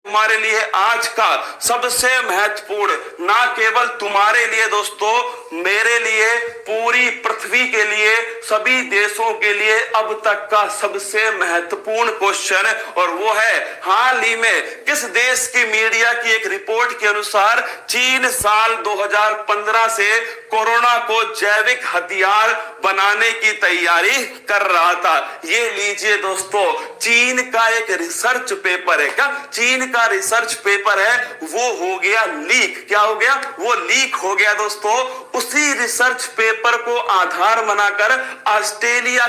हमारे लिए आज का सबसे महत्वपूर्ण, ना केवल तुम्हारे लिए दोस्तों, मेरे लिए, पूरी पृथ्वी के लिए, सभी देशों के लिए अब तक का सबसे महत्वपूर्ण क्वेश्चन, और वो है हाल ही में किस देश की मीडिया की एक रिपोर्ट के अनुसार चीन साल 2015 से कोरोना को जैविक हथियार बनाने की तैयारी कर रहा था। ये लीजिए दोस्तों, चीन का एक रिसर्च पेपर है, क्या चीन का रिसर्च पेपर है, वो हो गया लीक। क्या हो गया? वो लीक हो गया दोस्तों। उसी रिसर्च पेपर को आधार बनाकर ऑस्ट्रेलिया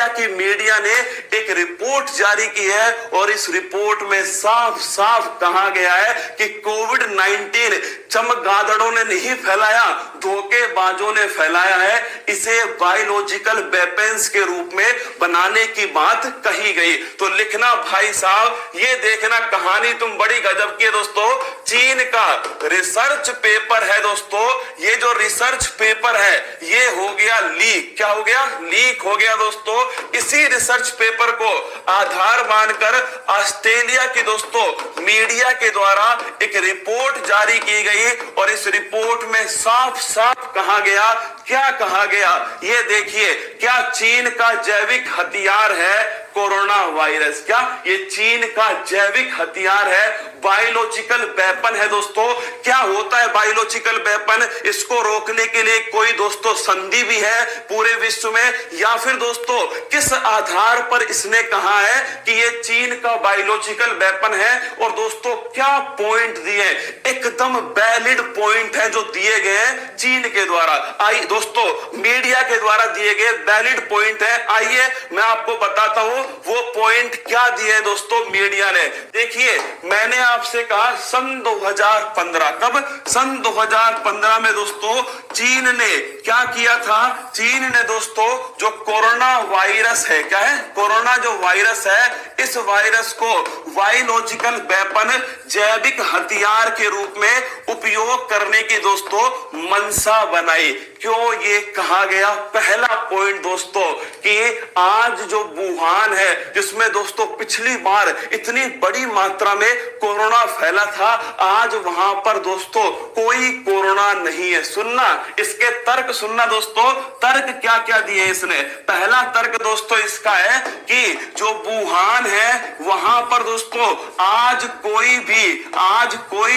की मीडिया ने एक रिपोर्ट जारी की है, और इस रिपोर्ट में साफ साफ कहा गया है कि कोविड-19 चमगादड़ों ने नहीं फैलाया, धोखेबाजों ने फैलाया है। इसे बायोलॉजिकल वेपन्स के रूप में बनाने की बात कही गई। तो लिखना भाई साहब, ये देखना कहानी तुम बड़ी गजब की है दोस्तों। चीन का रिसर्च पेपर है दोस्तों, ये जो रिसर्च पेपर है ये हो गया लीक। क्या हो गया? लीक हो गया दोस्तों। इसी रिसर्च पेपर को आधार मानकर ऑस्ट्रेलिया की दोस्तों मीडिया के द्वारा एक रिपोर्ट जारी की गई, और इस रिपोर्ट में साफ साफ कहा गया, क्या कहा गया ये देखिए, क्या चीन का जैविक हथियार है कोरोना वायरस। क्या ये चीन का जैविक हथियार है, बायोलॉजिकल वेपन है दोस्तों। क्या होता है बायोलॉजिकल वेपन? इसको रोकने के लिए कोई दोस्तों संधि भी है पूरे विश्व में, या फिर दोस्तों किस आधार पर इसने कहा है कि ये चीन का बायोलॉजिकल वेपन है? और दोस्तों क्या पॉइंट दिए, एकदम वैलिड पॉइंट है जो दिए गए हैं चीन के द्वारा। आइए दोस्तों, मीडिया के द्वारा दिए गए वैलिड पॉइंट है, आइए मैं आपको बताता हूं वो पॉइंट क्या दिए दोस्तों मीडिया ने। देखिए, मैंने आपसे कहा सन 2015, कब? सन 2015 में दोस्तों चीन ने क्या किया था? चीन ने दोस्तों जो कोरोना वायरस है, क्या है? कोरोना जो वायरस है, इस वायरस को बायोलॉजिकल वेपन, जैविक हथियार के रूप में उपयोग करने की दोस्तों मंशा बनाई। क्यों ये कहा गया? पहला पॉइंट दोस्तों कि आज जो वुहान है, जिसमें दोस्तों पिछली बार इतनी बड़ी मात्रा में कोरोना फैला था, आज वहां पर दोस्तों कोई कोरोना नहीं है। सुनना, इसके तर्क सुनना दोस्तों, तर्क क्या क्या दिए इसने। पहला तर्क दोस्तों इसका है कि जो वुहान है वहां पर दोस्तों आज कोई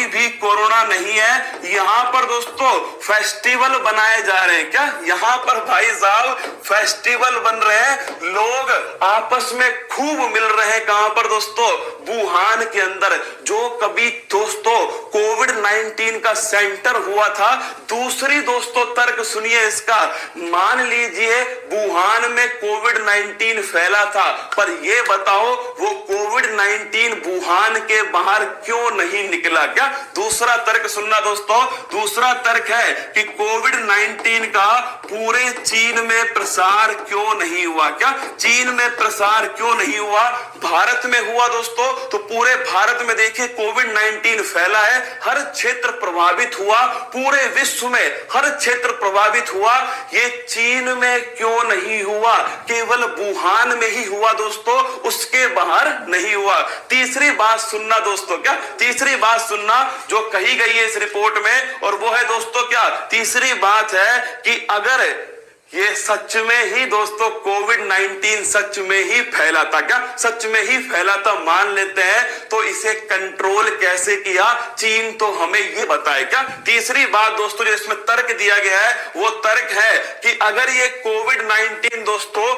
भी कोरोना नहीं है। यहां पर दोस्तों फेस्टिवल बनाए जा रहे हैं। क्या यहां पर भाई साहब फेस्टिवल बन रहे हैं, लोग आपस में खूब मिल रहे हैं। कहां पर दोस्तों? वुहान के अंदर, जो कभी दोस्तों कोविड-19 का सेंटर हुआ था। दूसरी दोस्तों तर्क सुनिए इसका, मान लीजिए वुहान में कोविड-19 फैला था, पर यह बताओ वो कोविड-19 वुहान के बाहर क्यों नहीं निकला? क्या दूसरा तर्क सुनना दोस्तों, दूसरा तर्क है कि कोविड-19 का पूरे चीन में प्रसार क्यों नहीं हुआ? क्या चीन में प्रसार क्यों नहीं हुआ? भारत में हुआ दोस्तों, तो पूरे भारत में देखिए कोविड-19 फैला है, हर क्षेत्र प्रभावित हुआ, पूरे विश्व में हर क्षेत्र प्रभावित हुआ। ये चीन में क्यों नहीं हुआ? केवल वुहान में ही हुआ दोस्तों, उसके बाहर नहीं हुआ। तीसरी बात सुनना दोस्तों, क्या तीसरी बात सुनना जो कही गई है इस रिपोर्ट में, और वो है दोस्तों क्या? तीसरी बात है कि अगर ये सच में ही दोस्तों कोविड-19 सच में ही फैला था, क्या सच में ही फैला था मान लेते हैं, तो इसे कंट्रोल कैसे किया चीन, तो हमें ये बताए। क्या तीसरी बात दोस्तों जो इसमें तर्क दिया गया है, वो तर्क है कि अगर ये कोविड-19 दोस्तों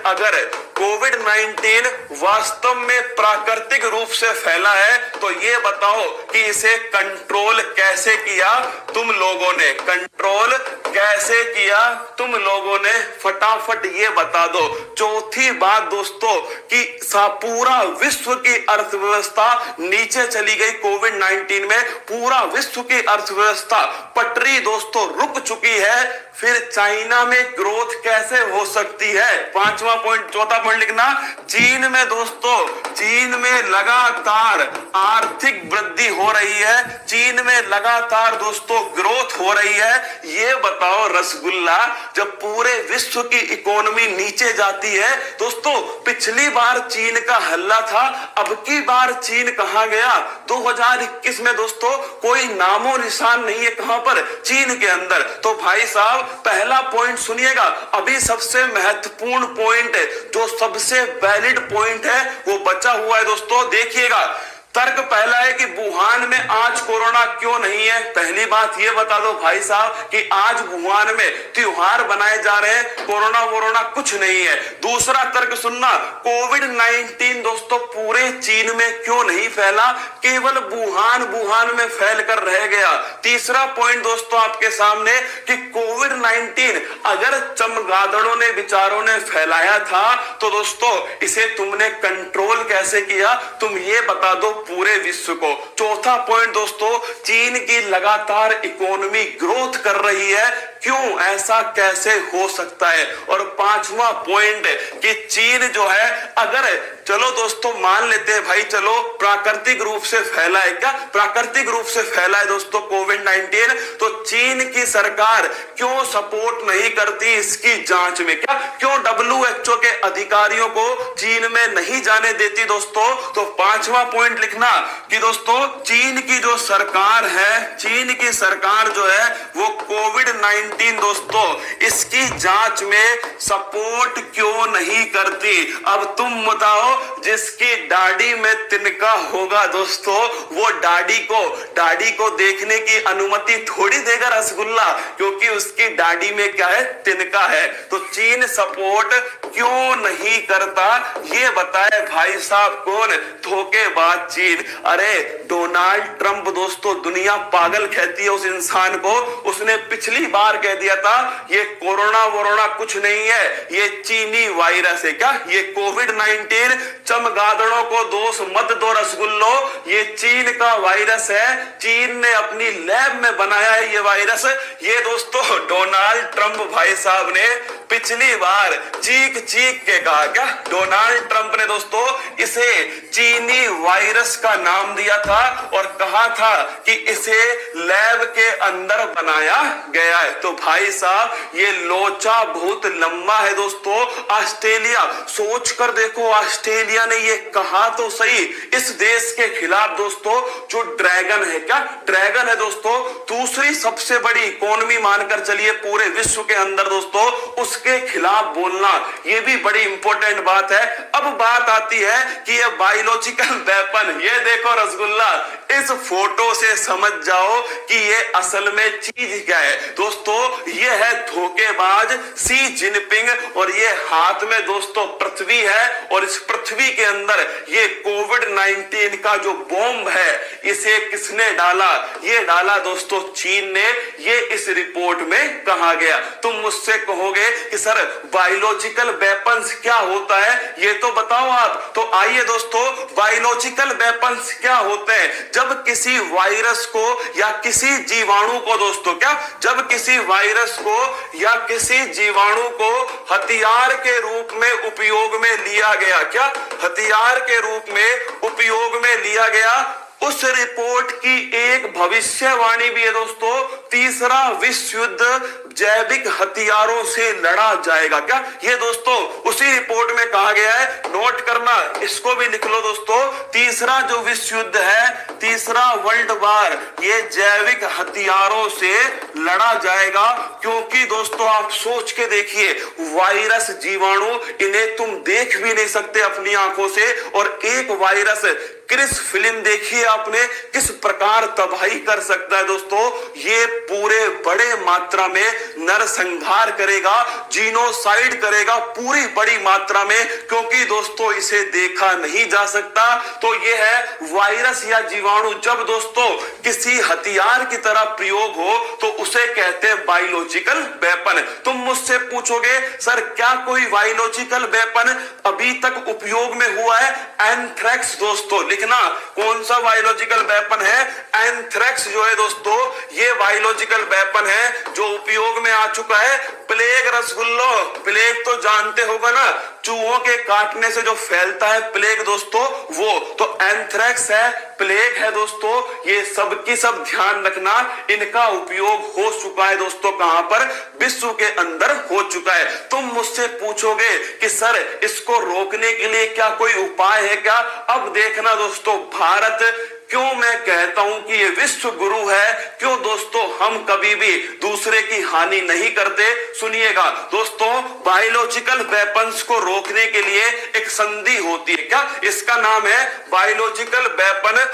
अगर कोविड-19 वास्तव में प्राकृतिक रूप से फैला है, तो ये बताओ कि इसे कंट्रोल कैसे किया तुम लोगों ने? कंट्रोल कैसे किया तुम लोगों ने? फटाफट ये बता दो। चौथी बात दोस्तों कि पूरा विश्व की अर्थव्यवस्था नीचे चली गई कोविड-19 में, पूरा विश्व की अर्थव्यवस्था पटरी दोस्तों रुक चुकी है। फिर चाइना में ग्रोथ कैसे हो सकती है? पांचवा पॉइंट, चौथा पॉइंट लिखना, चीन में दोस्तों, चीन में लगातार आर्थिक वृद्धि हो रही है, चीन में लगातार दोस्तों ग्रोथ हो रही है। ये बताओ रसगुल्ला, जब पूरे विश्व की इकोनॉमी नीचे जाती है दोस्तों, पिछली बार चीन का हल्ला था, अब की बार चीन कहां गया 2021 में दोस्तों? कोई नामो निशान नहीं है कहां पर? चीन के अंदर। तो भाई साहब पहला पॉइंट सुनिएगा, अभी सबसे महत्वपूर्ण पॉइंट जो सबसे वैलिड पॉइंट है वो बचा हुआ है दोस्तों, देखिएगा। तर्क पहला है कि वुहान में आज कोरोना क्यों नहीं है? पहली बात ये बता दो भाई साहब कि आज वुहान में त्योहार बनाए जा रहे हैं, कोरोना वोरोना कुछ नहीं है। दूसरा तर्क सुनना, कोविड-19 दोस्तों पूरे चीन में क्यों नहीं फैला, केवल वुहान में फैल कर रह गया। तीसरा पॉइंट दोस्तों आपके सामने कि कोविड-19 अगर चमगादड़ों ने विचारों ने फैलाया था तो दोस्तों इसे तुमने कंट्रोल कैसे किया, तुम ये बता दो पूरे विश्व को। चौथा पॉइंट दोस्तों, चीन की लगातार इकोनॉमी ग्रोथ कर रही है, क्यों, ऐसा कैसे हो सकता है? और पांचवा पॉइंट कि चीन जो है, अगर चलो दोस्तों मान लेते हैं भाई, चलो प्राकृतिक रूप से फैला है, क्या प्राकृतिक रूप से फैला है दोस्तों कोविड-19, तो चीन की सरकार क्यों सपोर्ट नहीं करती इसकी जांच में? क्या क्यों WHO के अधिकारियों को चीन में नहीं जाने देती दोस्तों? तो पांचवा पॉइंट लिखना कि दोस्तों चीन की जो सरकार है, चीन की सरकार जो है वो कोविड-19 दोस्तों इसकी जांच में सपोर्ट क्यों नहीं करती? अब तुम बताओ, जिसकी दाढ़ी में तिनका होगा दोस्तों वो दाढ़ी को देखने की अनुमति थोड़ी देगा रसगुल्ला, क्योंकि उसकी दाढ़ी में क्या है, तिनका है। तो चीन सपोर्ट क्यों नहीं करता ये बताए भाई साहब कौन? धोखेबाज चीन। अरे डोनाल्ड ट्रंप दोस्तों, दुनिया पागल कहती है उस इंसान को, उसने पिछली बार कह दिया था ये कोरोना वोरोना कुछ नहीं है, ये चीनी वायरस है। क्या ये कोविड-19 चमगादड़ों को दोष मत दो रसगुल्लो, ये चीन का वायरस है, चीन ने अपनी लैब में बनाया है ये वायरस। ये दोस्तों डोनाल्ड ट्रंप भाई साहब ने पिछली बार चीख के कहा, क्या डोनाल्ड ट्रंप ने दोस्तों इसे चीनी वायरस का नाम दिया था और कहा था कि इसे लैब के अंदर बनाया गया है। तो भाई साहब ये लोचा बहुत लंबा है दोस्तों। ऑस्ट्रेलिया, सोच कर देखो, ऑस्ट्रेलिया ने ये कहा तो सही, इस देश के खिलाफ दोस्तों जो ड्रैगन है, क्या ड्रैगन है दोस्तों, दूसरी सबसे बड़ी इकोनॉमी मानकर चलिए पूरे विश्व के अंदर दोस्तों, उसके खिलाफ बोलना ये भी बड़ी इंपॉर्टेंट बात है। अब बात आती है कि ये बायोलॉजिकल वेपन, ये देखो रसगुल्ला, इस फोटो से समझ जाओ कि ये असल में चीज क्या है दोस्तों। ये है धोखेबाज शी जिनपिंग और ये हाथ में दोस्तों पृथ्वी है और इस पृथ्वी के अंदर ये कोविड-19 का जो बॉम्ब है इसे किसने डाला? ये डाला दोस्तों चीन ने, ये इस रिपोर्ट में कहा गया। तुम मुझसे कहोगे कि सर बायोलॉजिकल वेपन्स क्या होता है, ये तो बताओ आप। तो आइए दोस्तों, बायोलॉजिकल वेपन्स क्या होते हैं? जब किसी वायरस को या किसी जीवाणु को दोस्तों, क्या जब किसी वायरस को या किसी जीवाणु को हथियार के रूप में उपयोग में लिया गया, क्या हथियार के रूप में उपयोग में लिया गया, उस रिपोर्ट की एक भविष्यवाणी भी है दोस्तों, तीसरा विश्व युद्ध जैविक हथियारों से लड़ा जाएगा। क्या ये दोस्तों उसी रिपोर्ट में कहा गया है, नोट करना, इसको भी लिख लो दोस्तों। तीसरा जो विश्व युद्ध है, तीसरा वर्ल्ड वार, ये जैविक हथियारों से लड़ा जाएगा। क्योंकि दोस्तों आप सोच के देखिए, वायरस जीवाणु इन्हें तुम देख भी नहीं सकते अपनी आंखों से, और एक वायरस, क्रिस फिल्म देखिए आपने, किस प्रकार तबाही कर सकता है दोस्तों। ये पूरे बड़े मात्रा में नरसंहार करेगा, जीनोसाइड करेगा पूरी बड़ी मात्रा में, क्योंकि दोस्तों इसे देखा नहीं जा सकता। तो ये है वायरस या जीवाणु, जब दोस्तों किसी हथियार की तरह प्रयोग हो तो उसे कहते हैं बायोलॉजिकल वेपन। तुम मुझसे पूछोगे सर क्या कोई बायोलॉजिकल वेपन अभी तक उपयोग में हुआ है? एंथ्रेक्स दोस्तों, लिखना कौन सा बायोलॉजिकल वेपन है? एंथ्रेक्स जो है दोस्तों ये बायोलॉजिकल वेपन है जो उपयोग में आ चुका है प्लेग रसगुल्लो, प्लेग तो जानते होगा ना, चूहों के काटने से जो फैलता है प्लेग दोस्तों, वो तो एंथ्रेक्स है, प्लेग है दोस्तों, ये सब की सब ध्यान रखना। इनका उपयोग हो चुका है दोस्तों, कहां पर? विश्व के अंदर हो चुका है। तुम मुझसे पूछोगे कि सर इसको रोकने के लिए क्या कोई उपाय है क्या? अब देखना दोस्तों, भारत क्यों मैं कहता हूं कि ये विश्व गुरु है, क्यों दोस्तों हम कभी भी दूसरे की हानि नहीं करते। सुनिएगा दोस्तों, बायोलॉजिकल वेपन्स को रोकने के लिए एक संधि होती है, क्या? इसका नाम है बायोलॉजिकल वेपन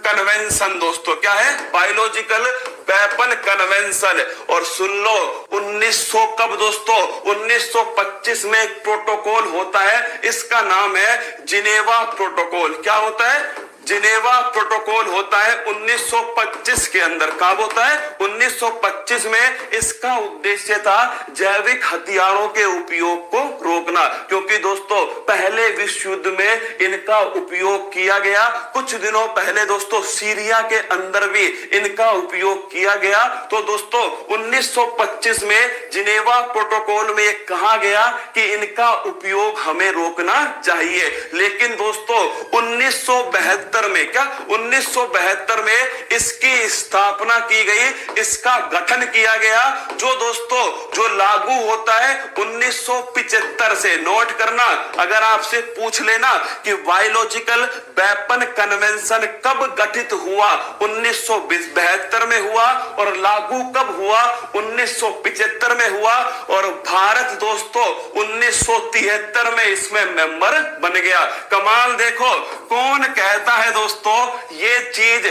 कन्वेंशन दोस्तों। क्या है? Biological weapon convention. और सुन लो, 1900 कब दोस्तों? 1925 में एक प्रोटोकॉल होता है, इसका नाम है जिनेवा प्रोटोकॉल। क्या होता है? जिनेवा प्रोटोकॉल होता है 1925 के अंदर। कब होता है? 1925 में। इसका उद्देश्य था जैविक हथियारों के उपयोग को रोकना, क्योंकि दोस्तों पहले विश्व युद्ध में इनका उपयोग किया गया। कुछ दिनों पहले दोस्तों सीरिया के अंदर भी इनका उपयोग किया गया। तो दोस्तों 1925 में जिनेवा प्रोटोकॉल में कहा गया कि इनका उपयोग हमें रोकना चाहिए। लेकिन दोस्तों 1972 में, क्या 1972 में इसकी स्थापना की गई, इसका गठन किया गया, जो दोस्तों जो लागू होता है 1975 से। नोट करना, अगर आपसे पूछ लेना कि बायोलॉजिकल वेपन कन्वेंशन कब गठित हुआ? 1972 में हुआ। और लागू कब हुआ? 1975 में हुआ। और भारत दोस्तों 1973 में इसमें मेंबर बन गया। कमाल देखो, कौन कहता है दोस्तों ये चीज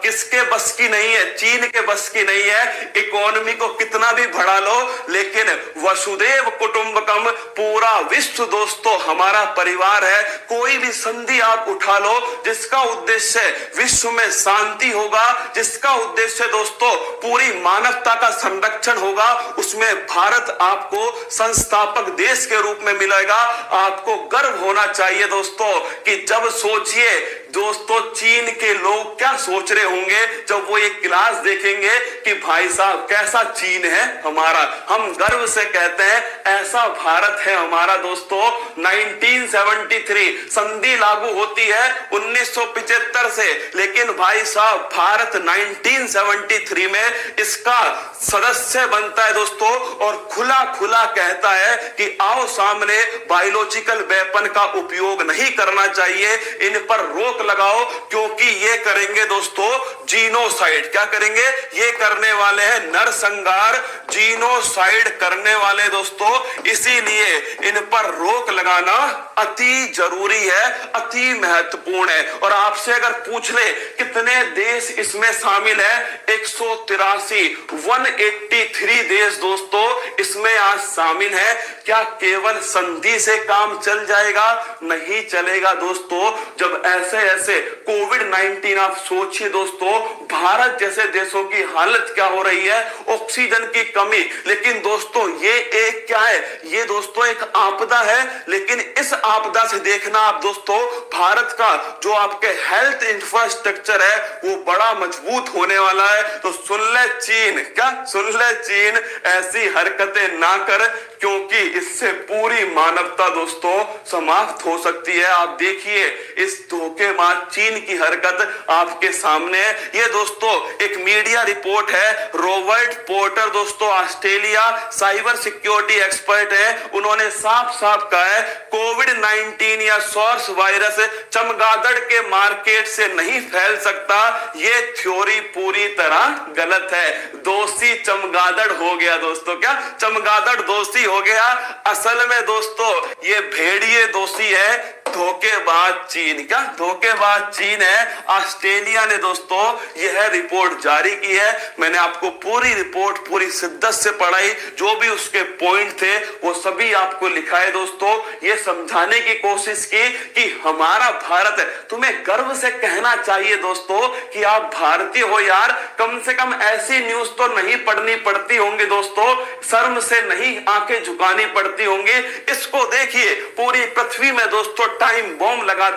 किसके बस की नहीं है? चीन के बस की नहीं है। इकोनॉमी को कितना भी बढ़ा लो, लेकिन वसुदेव कुटुंबकम, पूरा विश्व दोस्तों हमारा परिवार है। कोई भी संधि आप उठा लो जिसका उद्देश्य विश्व में शांति होगा, जिसका उद्देश्य दोस्तों पूरी मानवता का संरक्षण होगा, उसमें भारत आपको संस्थापक देश के रूप में मिलेगा। आपको गर्व होना चाहिए दोस्तों कि जब सोचिए दोस्तों चीन के लोग क्या सोच रहे होंगे जब वो ये क्लास देखेंगे कि भाई साहब कैसा चीन है हमारा। हम गर्व से कहते हैं ऐसा भारत है हमारा दोस्तों। 1973 संधि लागू होती है 1975 से, लेकिन भाई साहब भारत 1973 में इसका सदस्य बनता है दोस्तों, और खुला खुला कहता है कि आओ सामने, बायोलॉजिकल वेपन का उपयोग नहीं करना चाहिए, इन पर रोक लगाओ, क्योंकि ये करेंगे दोस्तों जीनोसाइड। क्या करेंगे? ये करने वाले हैं नरसंहार, जीनोसाइड करने वाले दोस्तों। इसीलिए इन पर रोक लगाना अति जरूरी है, अति महत्वपूर्ण है। और आपसे अगर पूछ ले कितने देश इसमें शामिल है, 183 देश दोस्तों इसमें आज शामिल है। क्या केवल संधि से काम चल जाएगा? नहीं चलेगा दोस्तों। जब ऐसे ऐसे कोविड-19, आप सोचिए दोस्तों भारत जैसे देशों की हालत क्या हो रही है, ऑक्सीजन की कमी। लेकिन दोस्तों ये एक क्या है? ये दोस्तों एक आपदा है। लेकिन इस आपदा से देखना आप दोस्तों, भारत का जो आपके हेल्थ इंफ्रास्ट्रक्चर है वो बड़ा मजबूत होने वाला है। तो सुन ले चीन, क्या सुन ले चीन, ऐसी हरकतें ना कर, क्योंकि इससे पूरी मानवता दोस्तों समाप्त हो सकती है। आप देखिए इस धोखेबाज चीन की हरकत आपके सामने है। ये दोस्तों एक मीडिया रिपोर्ट है, रॉबर्ट पोर्टर दोस्तों ऑस्ट्रेलिया साइबर सिक्योरिटी एक्सपर्ट है, उन्होंने साफ साफ कहा है कोविड-19 या सॉर्स वायरस चमगादड़ के मार्केट से नहीं फैल सकता। ये थ्योरी पूरी तरह गलत है। दोषी चमगादड़ हो गया दोस्तों। क्या चमगादड़ दोषी हो गया? असल में दोस्तों ये भेड़िए दोषी है। धोखेबाज चीन, क्या धोखेबाज चीन है। ऑस्ट्रेलिया ने दोस्तों यह रिपोर्ट जारी की है। मैंने आपको पूरी रिपोर्ट पूरी शिद्दत से पढ़ाई, जो भी उसके पॉइंट थे वो सभी आपको लिखा है दोस्तों। ये समझाने की कोशिश की कि हमारा भारत है। तुम्हें गर्व से कहना चाहिए दोस्तों कि आप भारतीय हो यार। कम से कम ऐसी न्यूज तो नहीं पढ़नी पड़ती होंगी दोस्तों, शर्म से नहीं आंखें झुकानी पड़ती होंगी। इसको देखिए पूरी पृथ्वी में दोस्तों टाइम बॉम्ब लगा